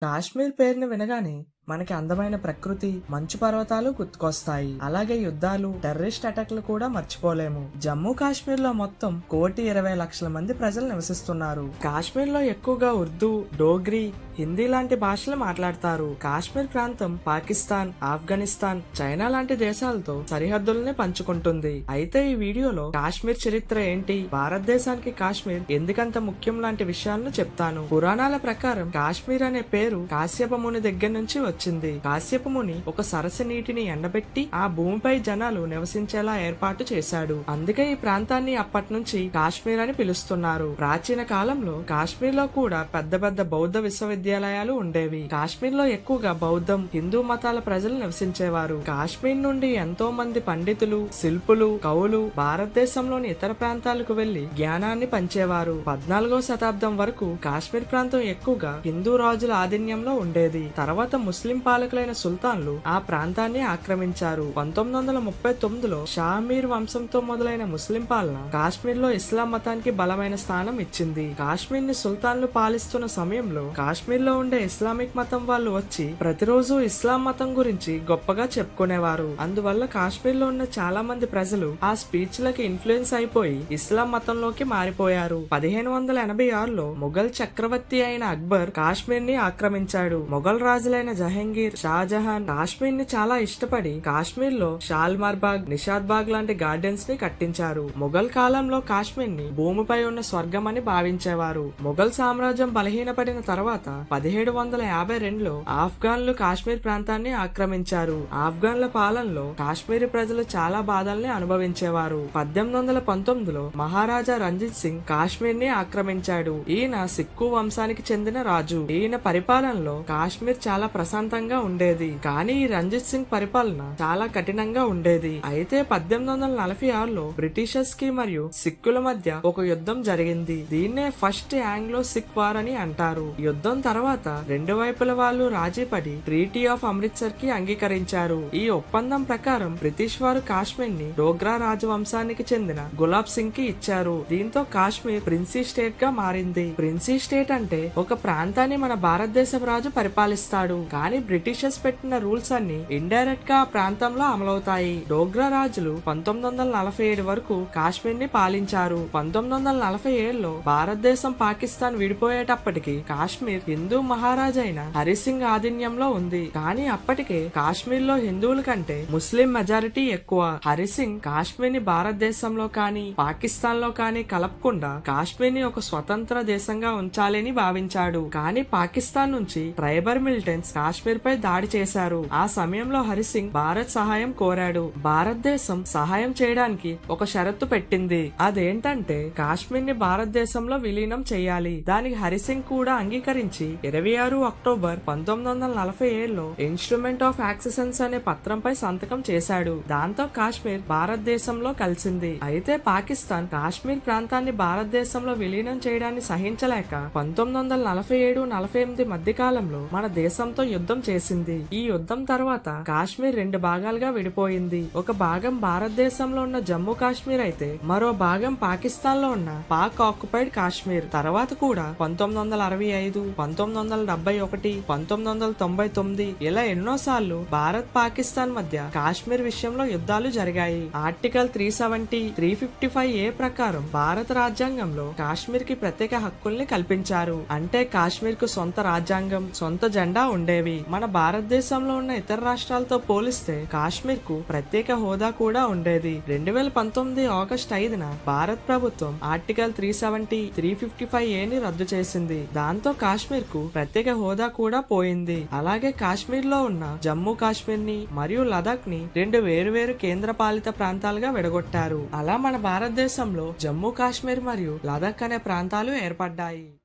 కాశ్మీర్ పేరుని వినగానే మనకి అందమైన ప్రకృతి, మంచు పర్వతాలు గుర్తుకొస్తాయి. అలాగే యుద్ధాలు, టెర్రరిస్ట్ అటాక్లు కూడా మర్చిపోలేము. జమ్మూ కాశ్మీర్ లో మొత్తం 1,20,00,000 మంది ప్రజలు నివసిస్తున్నారు. కాశ్మీర్ లో ఎక్కువగా ఉర్దూ, డోగ్రీ, హిందీ లాంటి భాషలు మాట్లాడతారు. కాశ్మీర్ ప్రాంతం పాకిస్తాన్, ఆఫ్ఘనిస్తాన్, చైనా లాంటి దేశాలతో సరిహద్దుల్ని పంచుకుంటుంది. అయితే ఈ వీడియోలో కాశ్మీర్ చరిత్ర ఏంటి, భారతదేశానికి కాశ్మీర్ ఎందుకంత ముఖ్యం లాంటి విషయాలను చెప్తాను. పురాణాల ప్రకారం కాశ్మీర్ అనే పేరు కాశ్యప ముని దగ్గర నుంచి వచ్చింది. కాశ్యప ముని ఒక సరస్సు నీటిని ఎండబెట్టి ఆ భూమిపై జనాలు నివసించేలా ఏర్పాటు చేశాడు. అందుకే ఈ ప్రాంతాన్ని అప్పటి నుంచి కాశ్మీర్ అని పిలుస్తున్నారు. ప్రాచీన కాలంలో కాశ్మీర్ లో కూడా పెద్ద పెద్ద బౌద్ధ విశ్వవిద్యాలయాలు ఉండేవి. కాశ్మీర్ లో ఎక్కువగా బౌద్ధం, హిందూ మతాల ప్రజలు నివసించేవారు. కాశ్మీర్ నుండి ఎంతో మంది పండితులు, శిల్పులు, కవులు భారతదేశంలోని ఇతర ప్రాంతాలకు వెళ్లి జ్ఞానాన్ని పంచేవారు. 14వ శతాబ్దం వరకు కాశ్మీర్ ప్రాంతం ఎక్కువగా హిందూ రాజుల ఆధీనంలో ఉండేది. తర్వాత ముస్లిం పాలకులైన సుల్తాన్లు ఆ ప్రాంతాన్ని ఆక్రమించారు. 1939లో షామీర్ వంశంతో మొదలైన ముస్లిం పాలన కాశ్మీర్ లో ఇస్లాం మతానికి బలమైన స్థానం ఇచ్చింది. కాశ్మీర్ ని సుల్తాన్లు పాలిస్తున్న సమయంలో కాశ్మీర్ లో ఉండే ఇస్లామిక్ మతం వాళ్ళు వచ్చి ప్రతిరోజు ఇస్లాం మతం గురించి గొప్పగా చెప్పుకునేవారు. అందువల్ల కాశ్మీర్ లో ఉన్న చాలా మంది ప్రజలు ఆ స్పీచ్ లకి ఇన్ఫ్లుయెన్స్ అయిపోయి ఇస్లాం మతంలోకి మారిపోయారు. 1586లో మొఘల్ చక్రవర్తి అయిన అక్బర్ కాశ్మీర్ ని ఆక్రమించాడు. మొఘల్ రాజులైన జహంగీర్, షాజహాన్ కాశ్మీర్ ని చాలా ఇష్టపడి కాశ్మీర్ లో షాల్మార్ బాగ్, నిషాద్ బాగ్ లాంటి గార్డెన్స్ ని కట్టించారు. మొఘల్ కాలంలో కాశ్మీర్ ని భూమిపై ఉన్న స్వర్గం అని భావించేవారు. మొఘల్ సామ్రాజ్యం బలహీనపడిన తర్వాత 1752లో ఆఫ్ఘన్లు కాశ్మీర్ ప్రాంతాన్ని ఆక్రమించారు. ఆఫ్ఘన్ల పాలనలో కాశ్మీరీ ప్రజలు చాలా బాధల్ని అనుభవించేవారు. 1819లో మహారాజా రంజిత్ సింగ్ కాశ్మీర్ ని ఆక్రమించాడు. ఈయన సిక్కు వంశానికి చెందిన రాజు. ఈయన పరిపాలనలో కాశ్మీర్ చాలా ప్రశాంతంగా ఉండేది. కానీ ఈ రంజిత్ సింగ్ పరిపాలన చాలా కఠినంగా ఉండేది. అయితే 1846లో బ్రిటిషర్స్ కి మరియు సిక్కుల మధ్య ఒక యుద్ధం జరిగింది. దీన్నే ఫస్ట్ ఆంగ్లో సిక్ వార్ అని అంటారు. యుద్ధం తర్వాత రెండు వైపుల వాళ్ళు రాజీ పడి ట్రీటీ ఆఫ్ అమృత్సర్ కి అంగీకరించారు. ఈ ఒప్పందం ప్రకారం బ్రిటిష్ వారు కాశ్మీర్ ని డోగ్రా రాజవంశానికి చెందిన గులాబ్ సింగ్ కి ఇచ్చారు. దీంతో కాశ్మీర్ ప్రిన్సీ స్టేట్ గా మారింది. ప్రిన్సీ స్టేట్ అంటే ఒక ప్రాంతాన్ని మన భారతదేశం రాజు పరిపాలిస్తాడు. కానీ బ్రిటిషర్స్ పెట్టిన రూల్స్ అన్ని ఇండైరెక్ట్ గా ఆ ప్రాంతంలో అమలవుతాయి. డోగ్రా రాజులు 1947 వరకు కాశ్మీర్ ని పాలించారు. 1947లో భారతదేశం పాకిస్తాన్ విడిపోయేటప్పటికి కాశ్మీర్ హిందూ మహారాజు అయిన హరిసింగ్ ఆధీనంలో ఉంది. కానీ అప్పటికే కాశ్మీర్ లో హిందువుల కంటే ముస్లిం మెజారిటీ ఎక్కువ. హరిసింగ్ కాశ్మీర్ ని భారతదేశంలో కానీ పాకిస్తాన్ లో కానీ కలపకుండా కాశ్మీర్ ని ఒక స్వతంత్ర దేశంగా ఉంచాలని భావించాడు. కానీ పాకిస్తాన్ నుంచి ట్రైబల్ మిలిటెంట్స్ కాశ్మీర్ పై దాడి చేశారు. ఆ సమయంలో హరిసింగ్ భారత్ సహాయం కోరాడు. భారతదేశం సహాయం చేయడానికి ఒక షరతు పెట్టింది. అదేంటంటే కాశ్మీర్ ని భారతదేశంలో విలీనం చేయాలి. దానికి హరిసింగ్ కూడా అంగీకరించి 26 అక్టోబర్ 1947లో ఇన్స్ట్రుమెంట్ ఆఫ్ యాక్సెసెన్స్ అనే పత్రంపై సంతకం చేశాడు. దాంతో కాశ్మీర్ భారతదేశంలో కలిసింది. అయితే పాకిస్తాన్ కాశ్మీర్ ప్రాంతాన్ని భారతదేశంలో విలీనం చేయడాన్ని సహించలేక 1947-48 మధ్య కాలంలో మన దేశంతో యుద్ధం చేసింది. ఈ యుద్ధం తర్వాత కాశ్మీర్ రెండు భాగాలుగా విడిపోయింది. ఒక భాగం భారతదేశంలో ఉన్న జమ్మూ కాశ్మీర్ అయితే మరో భాగం పాకిస్తాన్ లో ఉన్న పాక్ ఆక్యుపైడ్ కాశ్మీర్. తర్వాత కూడా 1965, 1971, 1999 ఇలా ఎన్నోసార్లు భారత్ పాకిస్తాన్ మధ్య కాశ్మీర్ విషయంలో యుద్ధాలు జరిగాయి. ఆర్టికల్ 370, 355A ప్రకారం భారత రాజ్యాంగంలో కాశ్మీర్ కి ప్రత్యేక హక్కుల్ని కల్పించారు. అంటే కాశ్మీర్ కు సొంత రాజ్యాంగం, సొంత జెండా ఉండేవి. మన భారతదేశంలో ఉన్న ఇతర రాష్ట్రాలతో పోలిస్తే కాశ్మీర్ కు ప్రత్యేక హోదా కూడా ఉండేది. 2019 ఆగస్టు 5న భారత ప్రభుత్వం ఆర్టికల్ 370, 355A ని రద్దు చేసింది. దాంతో కాశ్మీర్ కు ప్రత్యేక హోదా కూడా పోయింది. అలాగే కాశ్మీర్ లో ఉన్న జమ్మూ కాశ్మీర్ ని మరియు లదాఖ్ ని రెండు వేరువేరు కేంద్ర పాలిత ప్రాంతాలుగా విడగొట్టారు. అలా మన భారతదేశంలో జమ్మూ కాశ్మీర్ మరియు లదాఖ్ అనే ప్రాంతాలు ఏర్పడ్డాయి.